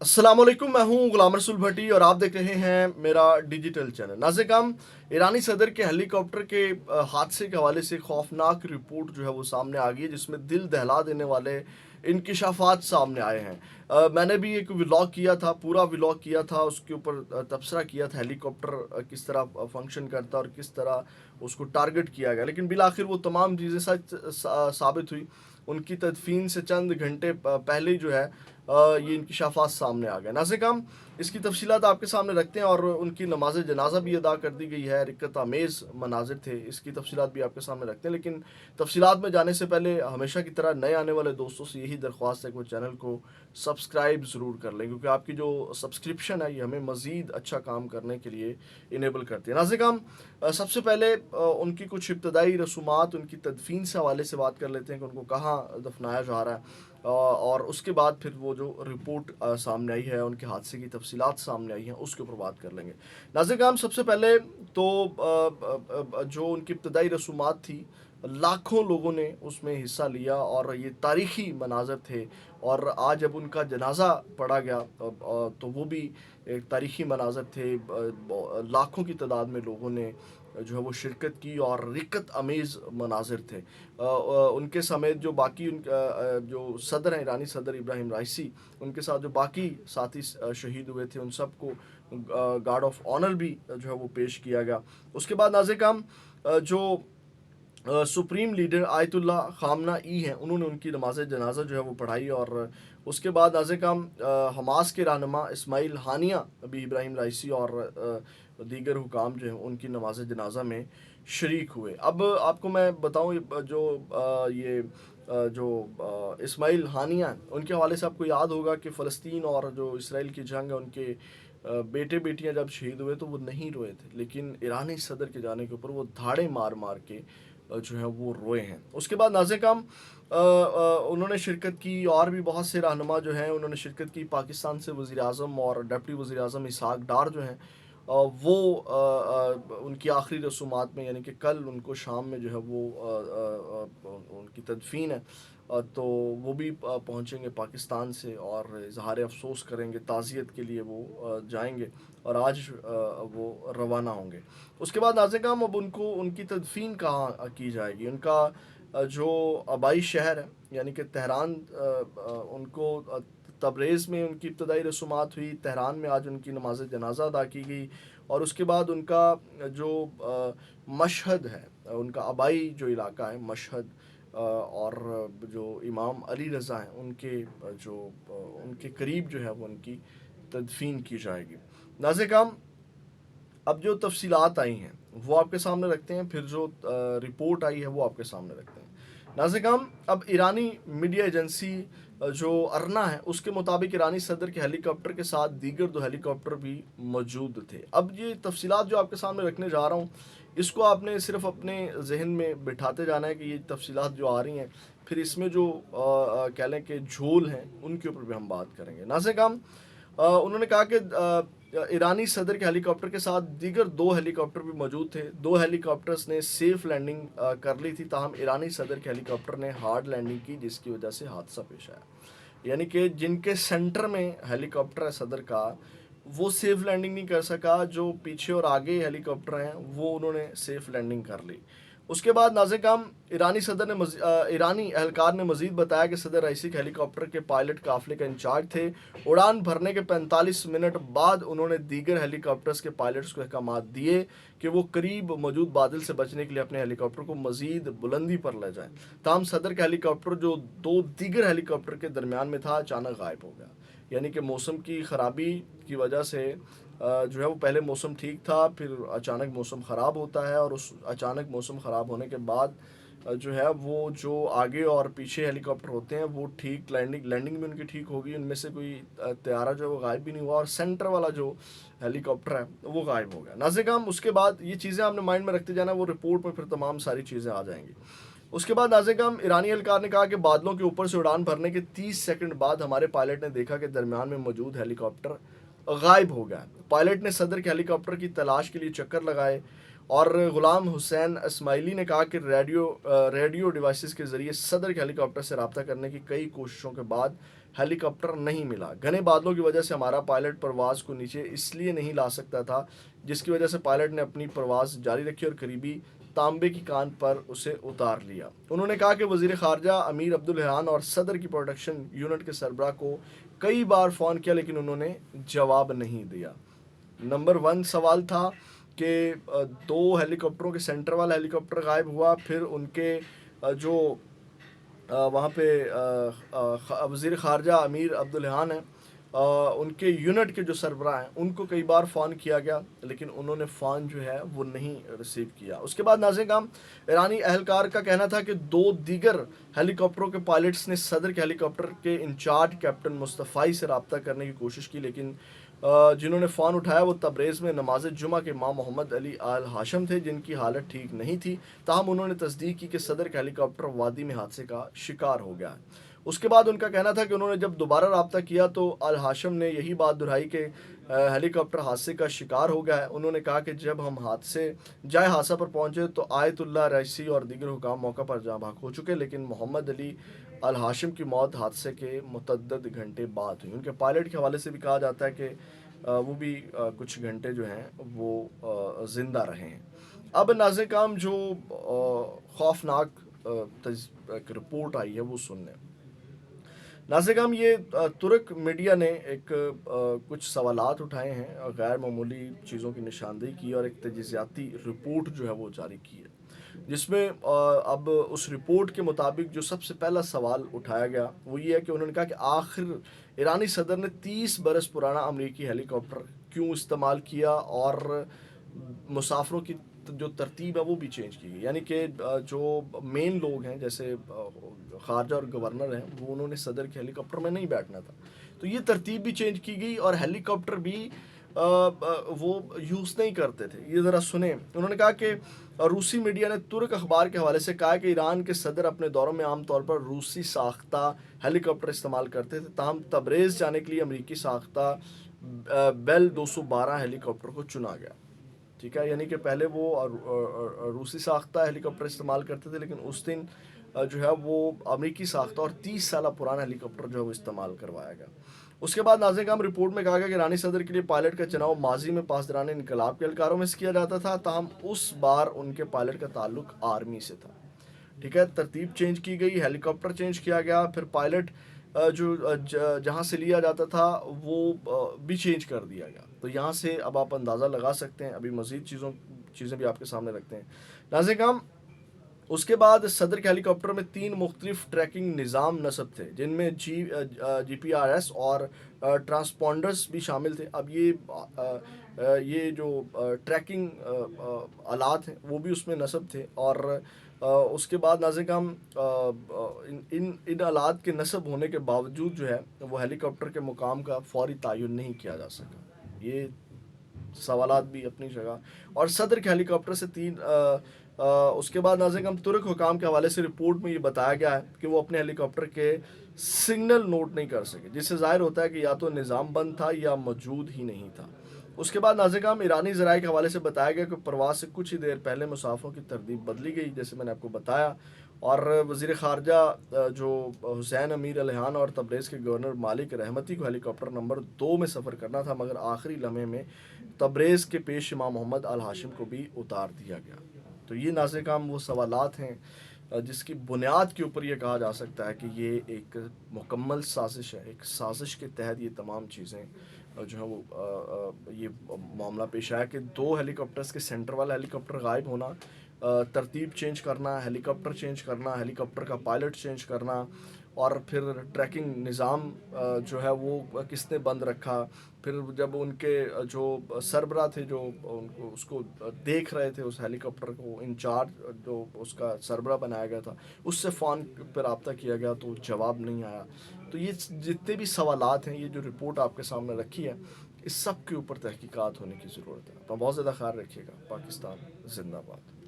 अस्सलामुअलैकुम, मैं हूं गुलाम रसूल भट्टी और आप देख रहे हैं मेरा डिजिटल चैनल। नाज़िर, ईरानी सदर के हेलीकॉप्टर के हादसे के हवाले से खौफनाक रिपोर्ट जो है वो सामने आ गई है, जिसमें दिल दहला देने वाले इंकिशाफात सामने आए हैं। मैंने भी एक व्लॉग किया था, पूरा व्लॉग किया था, उसके ऊपर तबसरा किया था हेलीकॉप्टर किस तरह फंक्शन करता और किस तरह उसको टारगेट किया गया, लेकिन बिल आखिर वो तमाम चीज़ें सच साबित हुई। उनकी तदफीन से चंद घंटे पहले ही जो है ये इंकिशाफात सामने आ गए। नाज़िर, इसकी तफसीलात आपके सामने रखते हैं और उनकी नमाज जनाजा भी अदा कर दी गई है। रिक्कत आमेज़ मनाजिर थे, इसकी तफसीलात भी आपके सामने रखते हैं, लेकिन तफसीलात में जाने से पहले हमेशा की तरह नए आने वाले दोस्तों से यही दरख्वास्त है कि वो चैनल को सब्सक्राइब ज़रूर कर लें, क्योंकि आपकी जो सब्सक्रिप्शन है ये हमें मज़ीद अच्छा काम करने के लिए इनेबल करती है। नाज़िर, सबसे पहले उनकी कुछ इब्तदाई रसूमात, उनकी तदफीन से हवाले से बात कर लेते हैं कि उनको कहाँ दफनाया जा रहा है, और उसके बाद फिर वो जो रिपोर्ट सामने आई है, उनके हादसे की तफसीलात सामने आई हैं, उसके ऊपर बात कर लेंगे। नाज़िर, सबसे पहले तो जो उनकी इब्तदाई रसूमात थी, लाखों लोगों ने उसमें हिस्सा लिया और ये तारीख़ी मनाज़र थे। और आज जब उनका जनाजा पढ़ा गया तो वो भी एक तारीख़ी मनाज़र थे। लाखों की तादाद में लोगों ने जो है वो शिरकत की और रिक्कत आमेज़ मनाज़िर थे। उनके समेत जो बाकी जो सदर हैं, ईरानी सदर इब्राहिम राइसी, उनके साथ जो बाकी साथी शहीद हुए थे, उन सबको गार्ड ऑफ ऑनर भी जो है वो पेश किया गया। उसके बाद नाज़िर, जो सुप्रीम लीडर आयतुल्ला खामना ई हैं, उन्होंने उनकी नमाज जनाजा जो है वो पढ़ाई। और उसके बाद नाज़िर, हमास के रहनुमा इस्माइल हानिया भी इब्राहिम राइसी और दीगर हुकाम जो हैं उनकी नमाज जनाजा में शरीक हुए। अब आपको मैं बताऊं, जो इस्माइल हानिया हैं, उनके हवाले से आपको याद होगा कि फ़लस्तीन और जो इसराइल की जंग है, उनके बेटे बेटियां जब शहीद हुए तो वो नहीं रोए थे, लेकिन ईरानी सदर के जाने के ऊपर वो धाड़े मार मार के जो है वो रोए हैं। उसके बाद नाज़िर, उन्होंने शिरकत की, और भी बहुत से रहनुमा जो हैं उन्होंने शिरकत की। पाकिस्तान से वज़ीर आज़म और डिप्टी वज़ीर आज़म इसहाक डार जो हैं, वो उनकी आखिरी रसूमात में, यानी कि कल उनको शाम में जो है वो उनकी तदफीन है, तो वो भी पहुंचेंगे पाकिस्तान से और इजहार अफसोस करेंगे, ताज़ियत के लिए वो जाएंगे और आज वो रवाना होंगे। उसके बाद नाज़िर, अब उनको उनकी तदफीन कहाँ की जाएगी? उनका जो आबाई शहर है, यानी कि तेहरान, उनको तबरेज़ में उनकी इब्तदाई रसूमात हुई। तेहरान में आज उनकी नमाज जनाजा अदा की गई। और उसके बाद उनका जो मशहद है, उनका आबाई जो इलाका है मशहद, और जो इमाम अली रज़ा हैं उनके जो उनके करीब जो है वो उनकी तदफीन की जाएगी। नाज़िर, अब जो तफसीलात आई हैं वो आपके सामने रखते हैं, फिर जो रिपोर्ट आई है वो आपके सामने रखते हैं। नाज़िर, अब ईरानी मीडिया एजेंसी जो अरना है, उसके मुताबिक ईरानी सदर के हेलीकॉप्टर के साथ दीगर 2 हेलीकॉप्टर भी मौजूद थे। अब ये तफसीलात जो आपके सामने रखने जा रहा हूँ, इसको आपने सिर्फ अपने जहन में बिठाते जाना है कि ये तफसीलात जो आ रही हैं, फिर इसमें जो कह लें कि झोल हैं, उनके ऊपर भी हम बात करेंगे। नाज़िर, उन्होंने कहा कि ईरानी सदर के हेलीकॉप्टर के साथ दीगर 2 हेलीकॉप्टर भी मौजूद थे। 2 हेलीकॉप्टर्स ने सेफ लैंडिंग कर ली थी, ताहम ईरानी सदर के हेलीकॉप्टर ने हार्ड लैंडिंग की, जिसकी वजह से हादसा पेश आया। यानी कि जिनके सेंटर में हेलीकॉप्टर है सदर का, वो सेफ लैंडिंग नहीं कर सका। जो पीछे और आगे हेलीकॉप्टर हैं वो उन्होंने सेफ लैंडिंग कर ली। उसके बाद नाज़िर, ईरानी एहलकार ने मज़ीद बताया कि सदर रईसी के हेलीकॉप्टर के पायलट काफ़िले का इंचार्ज थे। उड़ान भरने के 45 मिनट बाद उन्होंने दीगर हेलीकॉप्टर्स के पायलट्स को अहकामात दिए कि वो करीब मौजूद बादल से बचने के लिए अपने हेलीकॉप्टर को मज़ीद बुलंदी पर ले जाएं। ताहम सदर का हेलीकॉप्टर, जो 2 दीगर हेलीकॉप्टर के दरमियान में था, अचानक गायब हो गया। यानी कि मौसम की ख़राबी की वजह से जो है वो पहले मौसम ठीक था, फिर अचानक मौसम ख़राब होता है, और उस अचानक मौसम ख़राब होने के बाद जो है वो जो आगे और पीछे हेलीकॉप्टर होते हैं वो ठीक लैंडिंग भी उनकी ठीक होगी। उनमें से कोई तैयारा जो है वो गायब भी नहीं हुआ, और सेंटर वाला जो हेलीकॉप्टर है वो गायब हो गया। नाज़िर, उसके बाद ये चीज़ें आपने माइंड में रखते जाना, वो रिपोर्ट में फिर तमाम सारी चीज़ें आ जाएंगी। उसके बाद नाज़िर, ईरानी एहलकार ने कहा कि बादलों के ऊपर से उड़ान भरने के 30 सेकंड बाद हमारे पायलट ने देखा कि दरमियान में मौजूद हेलीकॉप्टर गायब हो गया। पायलट ने सदर के हेलीकॉप्टर की तलाश के लिए चक्कर लगाए, और गुलाम हुसैन इस्माइली ने कहा कि रेडियो डिवाइसेस के ज़रिए सदर के हेलीकॉप्टर से रब्ता करने की कई कोशिशों के बाद ہیلی کاپٹر نہیں ملا۔ گھنے بادلوں کی وجہ سے ہمارا پائلٹ پرواز کو نیچے اس لیے نہیں لا سکتا تھا، جس کی وجہ سے پائلٹ نے اپنی پرواز جاری رکھی اور قریبی تانبے کی کان پر اسے اتار لیا۔ انہوں نے کہا کہ وزیر خارجہ امیر عبداللحان اور صدر کی پروڈکشن یونٹ کے سربراہ کو کئی بار فون کیا لیکن انہوں نے جواب نہیں دیا۔ نمبر 1 سوال تھا کہ 2 ہیلی کاپٹروں کے سینٹر والا ہیلی کاپٹر غائب ہوا، پھر ان کے جو وہاں پہ وزیر خارجہ امیر عبداللحان ہیں، ان کے یونٹ کے جو سربراہ ہیں ان کو کئی بار فون کیا گیا لیکن انہوں نے فون جو ہے وہ نہیں ریسیو کیا۔ اس کے بعد ناظرین کرام، ایرانی اہلکار کا کہنا تھا کہ 2 دیگر ہیلی کاپٹروں کے پائلٹس نے صدر کے ہیلی کاپٹر کے انچارج کیپٹن مصطفی سے رابطہ کرنے کی کوشش کی، لیکن جنہوں نے فون اٹھایا وہ تبریز میں نماز جمعہ کے امام محمد علی آل ہاشم تھے، جن کی حالت ٹھیک نہیں تھی، تاہم انہوں نے تصدیق کی کہ صدر کا ہیلی کاپٹر وادی میں حادثے کا شکار ہو گیا ہے۔ اس کے بعد ان کا کہنا تھا کہ انہوں نے جب دوبارہ رابطہ کیا تو آل ہاشم نے یہی بات دہرائی کہ ہیلی کاپٹر حادثے کا شکار ہو گیا ہے۔ انہوں نے کہا کہ جب ہم جائے حادثہ پر پہنچے تو آیت اللہ رئیسی اور دیگر حکام موقع پر جاں بحق ہو چکے، لیکن محمد علی آل ہاشم کی موت حادثے کے متعدد گھنٹے بعد ہوئی۔ ان کے پائلٹ کے حوالے سے بھی کہا جاتا ہے کہ وہ بھی کچھ گھنٹے جو ہیں وہ زندہ رہے ہیں۔ اب ناظرین کرام جو خوفناک ایک رپورٹ آئی ہے وہ سن لیں۔ ناظرین کرام، یہ ترک میڈیا نے ایک کچھ سوالات اٹھائے ہیں، غیر معمولی چیزوں کی نشاندہی کی اور ایک تجزیاتی رپورٹ جو ہے وہ جاری کی ہے، جس میں اب اس رپورٹ کے مطابق جو سب سے پہلا سوال اٹھایا گیا وہ یہ ہے کہ انہوں نے کہا کہ آخر ایرانی صدر نے 30 برس پرانا امریکی ہیلی کاپٹر کیوں استعمال کیا، اور مسافروں کی جو ترتیب ہے وہ بھی چینج کی گئی، یعنی کہ جو مین لوگ ہیں جیسے خارجہ اور گورنر ہیں وہ انہوں نے صدر کے ہیلی کاپٹر میں نہیں بیٹھنا تھا، تو یہ ترتیب بھی چینج کی گئی اور ہیلی کاپٹر بھی وہ یوز نہیں کرتے تھے۔ یہ ذرا سنیں، انہوں نے کہا کہ روسی میڈیا نے ترک اخبار کے حوالے سے کہا کہ ایران کے صدر اپنے دوروں میں عام طور پر روسی ساختہ ہیلی کاپٹر استعمال کرتے تھے، تاہم تبریز جانے کے لیے امریکی ساختہ بیل 212 ہیلی کاپٹر کو چنا گیا۔ ٹھیک ہے، یعنی کہ پہلے وہ روسی ساختہ ہیلی کاپٹر استعمال کرتے تھے لیکن اس دن جو ہے وہ امریکی ساختہ اور 30 سالہ پرانا ہیلی کاپٹر جو ہے وہ استعمال کروایا گیا۔ اس کے بعد ناظرین کرام، رپورٹ میں کہا گیا کہ ایرانی صدر کے لیے پائلٹ کا چناؤ ماضی میں پاسداران انقلاب کے اہلکاروں میں سے کیا جاتا تھا، تاہم اس بار ان کے پائلٹ کا تعلق آرمی سے تھا۔ ٹھیک ہے، ترتیب چینج کی گئی، ہیلی کاپٹر چینج کیا گیا، پھر پائلٹ جو جہاں سے لیا جاتا تھا وہ بھی چینج کر دیا گیا۔ تو یہاں سے اب آپ اندازہ لگا سکتے ہیں، ابھی مزید چیزیں بھی آپ کے سامنے رکھتے ہیں۔ ناظرین کرام، اس کے بعد صدر کے ہیلی کاپٹر میں 3 مختلف ٹریکنگ نظام نصب تھے، جن میں جی پی آر ایس اور ٹرانسپونڈرز بھی شامل تھے۔ اب یہ جو ٹریکنگ آلات ہیں وہ بھی اس میں نصب تھے، اور اس کے بعد ناظرین کرام ان آلات کے نصب ہونے کے باوجود جو ہے وہ ہیلی کاپٹر کے مقام کا فوری تعین نہیں کیا جا سکا۔ یہ سوالات بھی اپنی جگہ۔ اور صدر کے ہیلی کاپٹر سے 3 اس کے بعد ناظرین کرام ترک حکام کے حوالے سے رپورٹ میں یہ بتایا گیا ہے کہ وہ اپنے ہیلی کاپٹر کے سگنل نوٹ نہیں کر سکے، جس سے ظاہر ہوتا ہے کہ یا تو نظام بند تھا یا موجود ہی نہیں تھا۔ اس کے بعد ناظرین کرام ایرانی ذرائع کے حوالے سے بتایا گیا کہ پرواز سے کچھ ہی دیر پہلے مسافروں کی ترتیب بدلی گئی، جیسے میں نے آپ کو بتایا، اور وزیر خارجہ جو حسین امیر علیحان اور تبریز کے گورنر مالک رحمتی کو ہیلی کاپٹر نمبر 2 میں سفر کرنا تھا، مگر آخری لمحے میں تبریز کے پیش امام محمد آل ہاشم کو بھی اتار دیا گیا۔ تو یہ ناظرین کرام وہ سوالات ہیں جس کی بنیاد کے اوپر یہ کہا جا سکتا ہے کہ یہ ایک مکمل سازش ہے، ایک سازش کے تحت یہ تمام چیزیں جو ہے وہ یہ معاملہ پیش آیا کہ 2 ہیلی کاپٹرز کے سینٹر والا ہیلی کاپٹر غائب ہونا، ترتیب چینج کرنا، ہیلی کاپٹر چینج کرنا، ہیلی کاپٹر کا پائلٹ چینج کرنا، اور پھر ٹریکنگ نظام جو ہے وہ کس نے بند رکھا، پھر جب ان کے جو سربراہ تھے جو اس کو دیکھ رہے تھے، اس ہیلی کاپٹر کو انچارج جو اس کا سربراہ بنایا گیا تھا، اس سے فون پہ رابطہ کیا گیا تو جواب نہیں آیا۔ تو یہ جتنے بھی سوالات ہیں، یہ جو رپورٹ آپ کے سامنے رکھی ہے، اس سب کے اوپر تحقیقات ہونے کی ضرورت ہے۔ تو بہت زیادہ خیال رکھیے گا۔ پاکستان زندہ باد۔